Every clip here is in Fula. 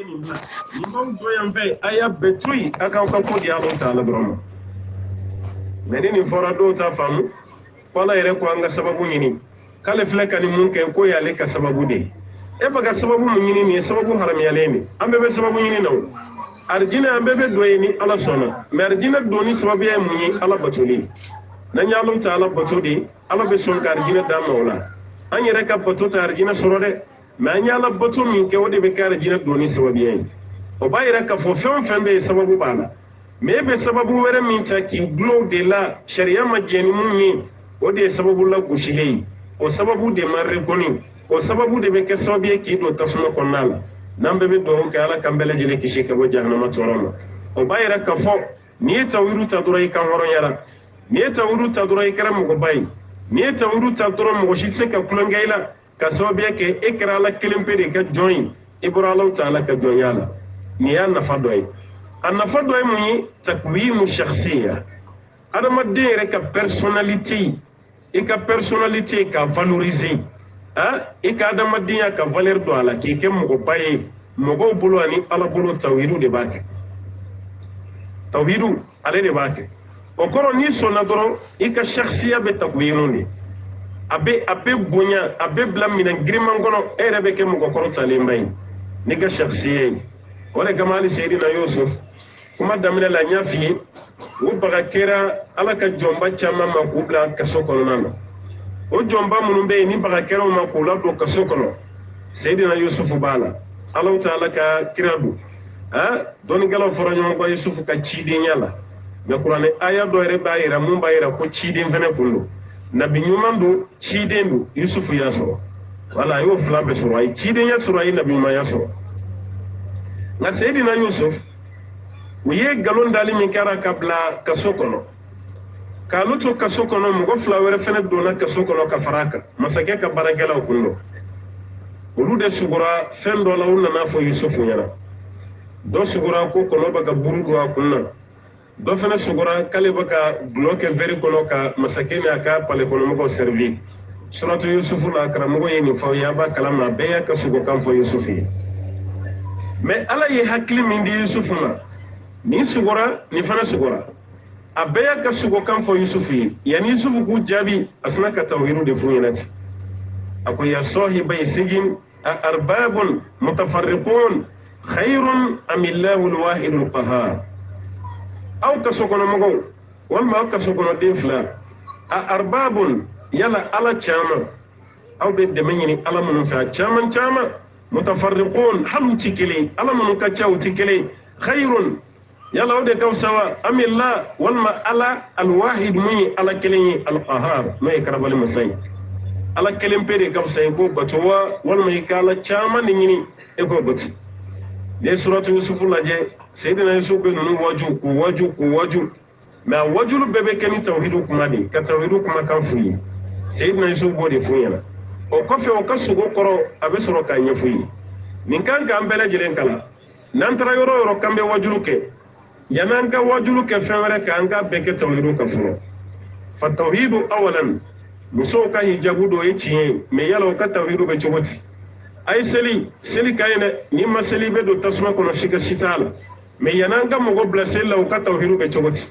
nimba do yambe aya betui aka ko di Allah ta'ala broma medini fora do ta famu wala ire ko anga sababu nyini kale fleka ni mun kay ko yale ka sababu de e baga sababu mun nyini ni sababu haram yale ni ambe be sababu nyini naw arjina ambe be doyni ala sona me arjina doni sababu ya munyi ala batuli nanya Allah ta'ala batudi ala be son ka arjina da mawla an yere ka batuta arjina sorode me anya ala batu min ke wodi be ka arjina doni sababu ya o bayira ka fo fen fen be sababu bala me be sababu were min ta ki glo de la sharia majeni munyi wodi sababu la gushilei o sababu de marre goni o sababu de be ke sobe ki do tasuma konnala nambe be do ke ala kambele jele ki sheke bo jahannama toroma o bayira ka fo ni tawiru ta durai kan horon yara ni tawiru ta durai karam go bay ni tawiru ta duro mo shi se ka kulongaila ka sobe ke ikra la kelimpe de ka join ibra allah taala ka joyala ni ya nafa doy an nafa doy mu takwimu shakhsiya adama de rek personnalité et ka personnalité ka valoriser e ka adama dinya ka valeur do ala ki ke mo baye mo go bulu ani ala bulu tawhidu de bake tawhidu ale de bake o koro ni sona doro e ka shakhsiya be takwinu ni abe bonya abe blam mina griman gono e rebe ke mo ko koro tale mbay ni ka shakhsiya wala gamali sayyidina yusuf kuma damina la nyafi wo baga kera ala ka jomba chama ma ko bla kaso kono nana o jomba munun be ni baga kera ma ko la do kaso kono sayyidina yusuf bala allah taala ka kiradu doni galo foronyo ko yusuf ka chidi nyala me qur'ane aya do re bayira mun bayira ko chidi fene kullu nabi nyumando chidi ndu yusuf yaso wala yo flabe so ay chidi ya so ay nabi ma yaso na sayyidina yusuf wiye galon dali min kara kabla kaso kono kaluto kaso kono mugo flawere fene dona kaso kono ka faraka masake ka baragela kullo ulude sugura fendo la unna na fo yusufu nyana do sugura ko kono baga burudu akunna do fene sugura kale baka bloke veri kono ka masake ni aka pale kono mugo servi suratu yusufu la akra mugo yeni fo yaba kalama beya ka sugo kam fo yusufi mais ala yi hakli min di yusufu na ni sugura ni fana sugura abeya ka sugo kan fo yusufi yani yusufu ku jabi asna ka tawhidu de fu yanati ako ya sahibi sijin arbabun mutafarriqun khairun am illahu alwahid alqahar aw ka sugo mo wal ma ka sugo de fla arbabun yala ala chama aw be de menni ala mun fa chama mutafarriqun ham tikili ala mun ka chaw tikili khairun yalla wode kaw sawa amilla walma ala alwahid muni ala keleni alqahar may karabali masay ala kelem pede kaw say ko batwa walma ikala chama ni ngini e ko bati de suratu yusuf laje sayyidina yusuf ko nunu waju ma wajul bebe keni tawhidu kuma di ka tawhidu kuma kan fuyi sayyidina yusuf bode fuyana o ko fe o kasugo koro abe soro ka nyafuyi min kan ka ambele jilen kala nan tara yoro kambe wajulu ke yananga wajulu ke fewere ka anga beke tawhidu ka furo fa tawhidu awalan muso ka hijabu do yici me yalo ka tawhidu be choboti ay seli kayne ni maseli be do tasma kono shika sitala me yananga mo go blase law ka tawhidu be choboti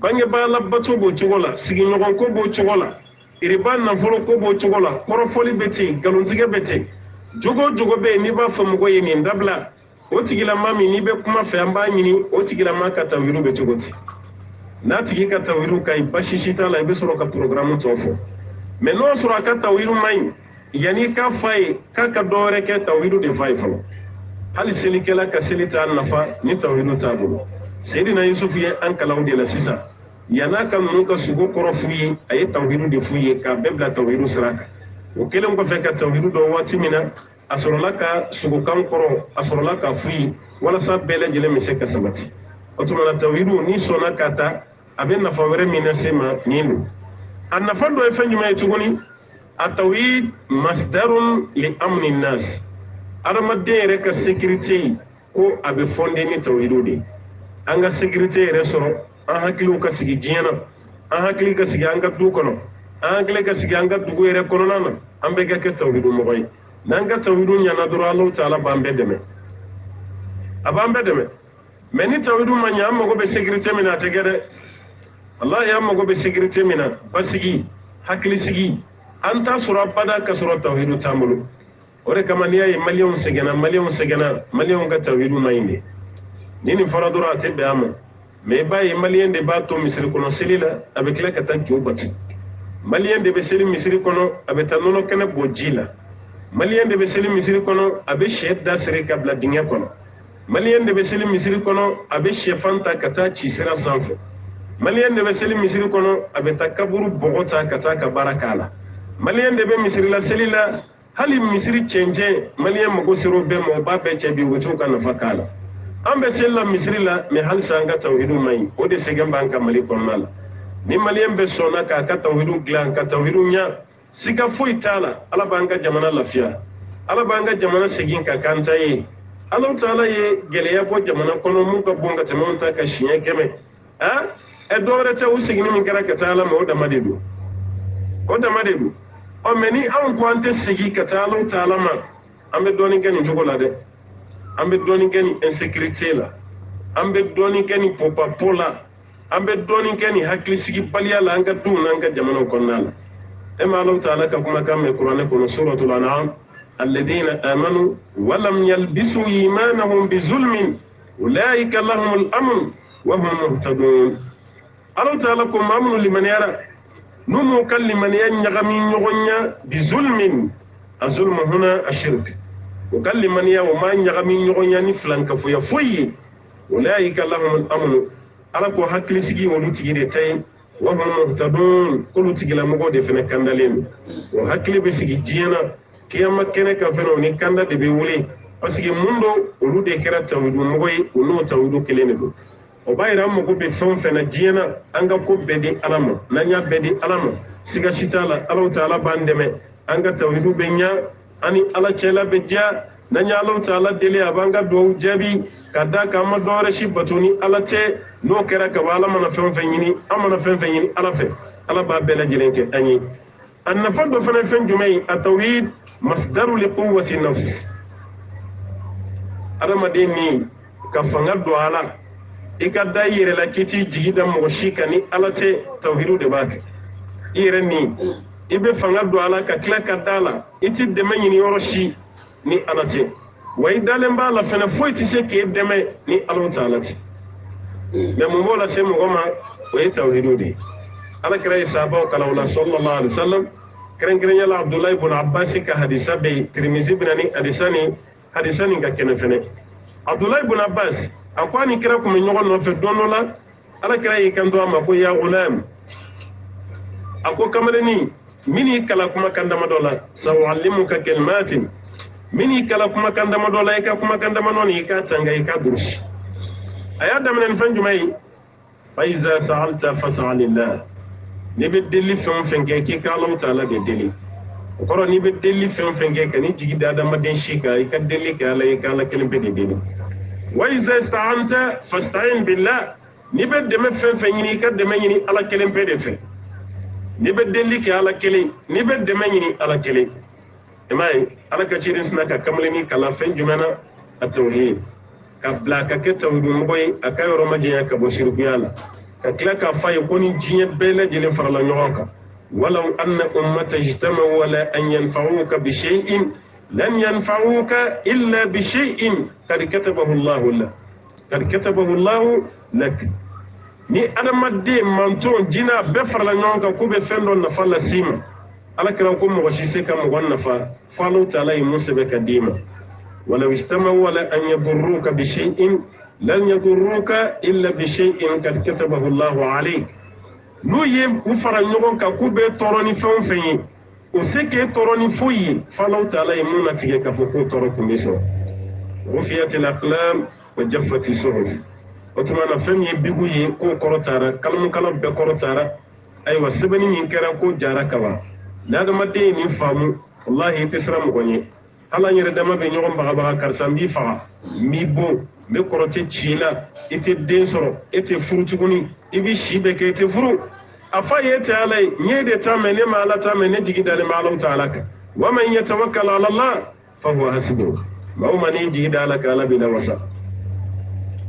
bange ba labbato bo chogola sigi nyogon ko bo chogola iriban na folo ko bo chogola korofoli beti galunzige beti jogo be ni ba famu go yini ndabla o tigila mami ni be kuma fe amba nyini o tigila maka tawiru be tugoti na tigi ka tawiru kai bashishita la be soro ka programu tofo me no soro ka tawiru mai yani ka fai ka dore ke tawiru de fai falo hali selikela ka selita nafa ni tawiru tabu sayidina yusuf ye an kalaw de la sisa yana kan mun ka sugo korofuyi ay tawiru de fuyi ka bebla tawiru siraka o kelen ko fe ka tawiru do wati mina asorola ka sugo kan koro asorola ka fuyi wala sa bele jele mi se ka sabati otuma na tawhidu ni sona kata aben na fawere mina sema ninu an na fando e fanyu mai tugoni atawhid masdarun li amni nas arama de reka sécurité ko abe fondé ni tawhidu de anga sécurité resoro an hakilu ka sigi jena an hakili ka sigi anga du kono an hakili ka sigi anga dugu ere kono nana ambe ga ke tawhidu mo bay nanga tawhidu nyana doro Allah taala bambe deme abambe deme meni tawhidu manya amma go be sécurité mina tegere Allah ya amma go be sécurité mina basigi hakli sigi anta sura bada ka sura tawhidu tamulu ore kama niya e million segena million ga tawhidu mayinde nini faradura tebe amma me baye malien de bato misri kono selila avec la katanki obati malien de be seli misri kono abeta nono kana bojila malien de be seli misri kono abe shed da sere kabla dinga kono malien de be seli misri kono abe shefanta kata ci sira sanfo malien de be seli misri kono abe takaburu bogota kata ka barakala malien de be misri la selila hali misri chenje malien mo siro be mo babe chebi wotu kana fakala ambe sella misri la me hal sanga tawhidu mai o de segen banka mali konnala ni malien be sona ka ka tawhidu glan ka tawhidu nya siga foi tala ala banga jamana lafiya ala banga jamana segin ka kanta yi Allah taala ye geleya bo jamana kono mu ka bonga te monta ka shiye keme ha e dore te usigi ni ngara ka taala mo da madedu o meni an ko ante sigi ka taala taala ma ambe doni gani jogola de ambe doni gani insécurité la ambe doni gani popapola ambe doni gani hakli sigi baliya la anga du nanga jamana konnala e ma Allah taala ka kuma kam me Qur'an ko suratul an'am الذين آمنوا ولم يلبسوا إيمانهم بظلم أولئك لهم الأمن وهم مهتدون الله تعالى كم أمن لمن يرى نمو كلمن ينغمي نغنيا بظلم الظلم هنا الشرك وكلمن يوم ينغمي نغنيا نفلان كفويا فوي أولئك لهم الأمن أراكو حكلي سيجي ولوتي رتين وهم مهتدون كل تجلا مغود فنكندلين وحكلي بسيجي جينا kiyama kene ka feno ni kanda de be wuli parce que mundo olu de kera tawdu moy olu tawdu kelene do o bayra mo ko be fon fena jiena anga ko be di alama nanya be di alama siga sitala Allah taala bandeme anga tawdu be nya ani ala chela be dia nanya Allah taala dele abanga do jabi kada kama dore shi batuni ala te no kera ka wala mana fon fenyini amana fon fenyini ala fe ala ba be la jilenke ani النفض فنفن جمعي التوحيد مصدر لقوة النفس هذا مديني كفنغ الدعاء إكا داير لكيتي جيدا موشيكني ألتي توحيد دباك إيرني إبه فنغ الدعاء كتلا كدالا إتي دمني نيورشي ني ألتي وإذا لم بالا فنفوي تسيكي دمي ني ألوتا ألتي نمومولا سيمو غما ويتوحيد دي ala kira sahaba kalawla sallallahu alaihi wasallam kren yala Abdullah ibn Abbas ka hadisa be Tirmidhi binani hadisani ga kene fene Abdullah ibn Abbas akwani kira kuma nyogon no fe donola ala kira yi kan do ma ko ya ulam ako kamaleni mini kala kuma kandama dola sawallimuka kalimatin mini kala kuma kandama dola ka kuma kandama noni ka tanga ka durshi ayada men fanjumai fa iza sa'alta fas'alillah ni be deli fen fen ke ki ka Allah taala de deli koro ni be deli fen fen ke ni jigi da da maden shika ka deli ka la kelim be de deli wa iza sta'anta fasta'in billah ni be de me fen fen ni ka de me ni ala kelim be de fe ni be deli ka ala kele ni be de me ni ala kele emay ala ka cirin sna ka kamleni kala fen jumana at-tauhid ka bla ka ke tawhid mo boy akayoro majiya ka bo shirku yalla كلاك فايكون جيت بين جل فرلا نوعك ولو أن أمة اجتمعوا ولا أن ينفعوك بشيء لن ينفعوك إلا بشيء قد كتبه الله لك قد كتبه الله لك ni adamade manton jina be farla nyonga ko be fendo na falla sima ala kala ko mo washise kam wonna fa falu taala musabe kadima wala istamaw wala an yadurruka bi shay'in لن يضروك إلا بشيء قد كتبه الله عليك نو يم وفر نيغون كا كوبي توروني فون فين او سيكي توروني فوي فلو تعالى يمونا تيجي كفوكو تورو ميسو رفيت الأقلام وجفت الصحف وتمانا فم يبيغو يكو كروتارا كلمو كلام بكروتارا أيوة سبني ينكرا كو جارا كوا لا ما دي نفهمو والله تسرا مغني هلا يردما بنيغون بغا كارسام بي فغا مي بو be korote chila ite densoro ite furutuguni ibi shibe ke ite furu afa yete alai nyede ta mene mala ta mene jigidale mala ta alaka ومن يتوكل على الله فهو حسبه ما من يجي دالك على بلا وسا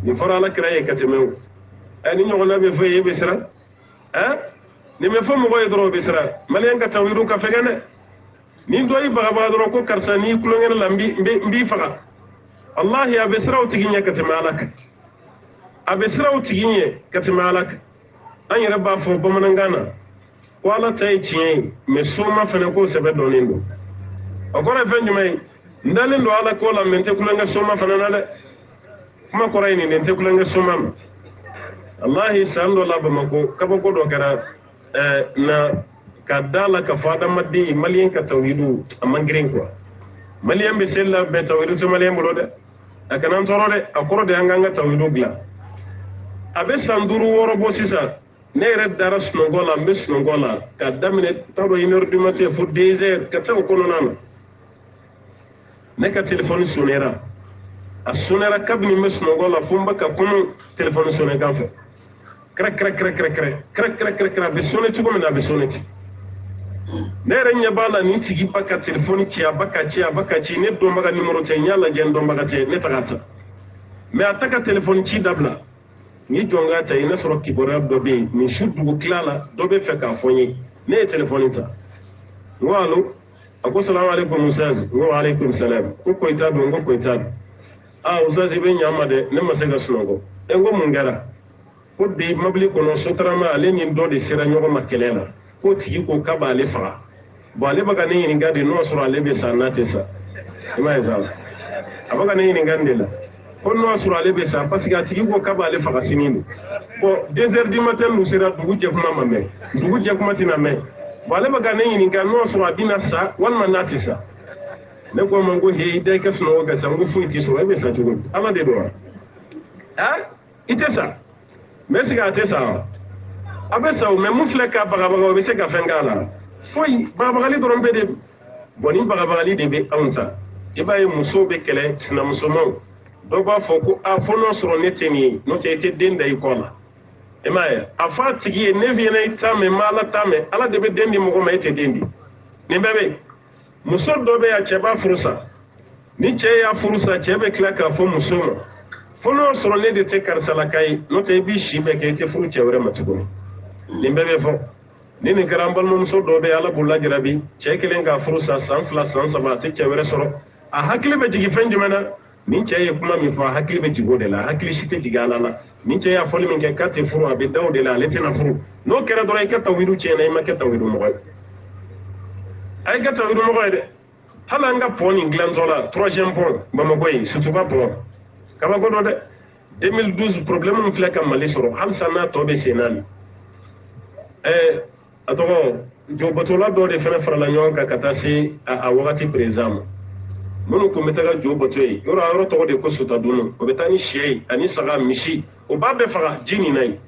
نفر على كراي كتمو أني نقول بفي بسرا نمفهم غير درو بسرا مليان كتاويرو كفجنا نين دوي بغبادرو كو كرساني كلون لامبي مبي فقا الله يا بسرا وتجيني كتمالك أبسرا وتجيني كتمالك أني ربا فو بمنغانا wala tay cien me soma fene ko sebe donindo akora fenjumay ndalen do ala ko la mente kulanga soma fana na de kuma koray ni mente kulanga soma wallahi sando la bamako kaba ko do kara na kadala ka fada maddi malien ka tawidu amangren ko malien be sella be tawidu to malien bo de akanan toro de akoro de anganga tawidu gla abe sanduru woro bo sisa ne yɛrɛ dara sunɔgɔ la n bɛ sunɔgɔ la ka daminɛ t'a dɔn 1 heure du matin fo 2 heures ka taa o kɔnɔna na ne ka telefɔni sonnera a sonnera kabini n bɛ sunɔgɔ la fo n bɛ ka kɔnɔ telefɔni sonné kan fɛ kɛrɛ kɛrɛ kɛrɛ kɛrɛ kɛrɛ kɛrɛ kɛrɛ kɛrɛ kɛrɛ a bɛ sonné cogo min na a bɛ sonné ten ne yɛrɛ ɲɛ b'a la nin tigi ba ka telefɔni ci a ba ka ci a ba ka ci ne dɔnbaga numéro tɛ n y'a lajɛ n dɔnbaga tɛ ne taga ta mais a ta ka telefɔni ci dabila ni jonga ta ina soro kibora do be ni shudu klala do be fe ka fonyi ne telefoni ta walo ako salamu alaikum ustaz wa alaikum salam ko ko ita do ngo ko ita ustaz be nyama de ne ma sega sunogo e ngo mungara ko de mabli ko no sotrama ale ni do de sira nyogo makelela ko tigi ko kabale fa bo ale baga ne ni ngade no soro ale be sanate sa ima eza abaga ne ni ngande la on no sur ale be sa parce que atigi ko kaba ale faga sinini bon 2 heures du matin nous sera dugu je kuma mame dugu je kuma tina me bo ale baga ne yini ga no sur abina sa wan manati sa ne ko mango he ide ke suno ga sango fuiti so e be sa tugo ama de do ite sa merci ga te sa abe sa o me mu fleka baga baga be se ka fengala foi baga baga li do rombe de boni baga baga li de be aunta ibaye muso be kele sina musomo do ba fo ko a fo no soro ne teni no te te denda yi kola e maye a fa tigi ne viene tame mala tame ala de be dendi mo ko ma te dendi ne bebe muso do be ya cheba furusa ni che ya furusa chebe klaka fo muso mo fo no soro ne de te karsala kai no te bi shi be ke te furu chewre matugo ne bebe fo ni ni garambal mo muso do be ala bulla jirabi che kelen ga furusa san fla san saba te chewre soro a hakile be jigi fenji mana min cɛ ye kuma min fɔ a hakili bɛ jigi o de la hakili si tɛ jigi ala la min cɛ y'a fɔli min kɛ k'a tɛ furu a bɛ da o de la ale tɛna furu n'o kɛra dɔrɔn i ka tawidu tiɲɛna i ma kɛ tawidu mɔgɔ ye a ye kɛ tawidu mɔgɔ ye dɛ hali an ka pɔn nin dilantɔ la 3e pɔn bamakɔ yen sutuba pɔn kabako dɔ dɛ 2012 problème min filɛ ka mali sɔrɔ halisa n'a tɔ bɛ sen naani a tɔgɔ jɔbɔtɔla dɔ de fana farala ɲɔgɔn kan ka taa se a wagati président ma minnu kun bɛ taga jo bato ye yɔrɔ tɔgɔ de ko suta dunun o bɛ taa ni sɛ ye ani saga misi o b'a bɛɛ faga ji nin na ye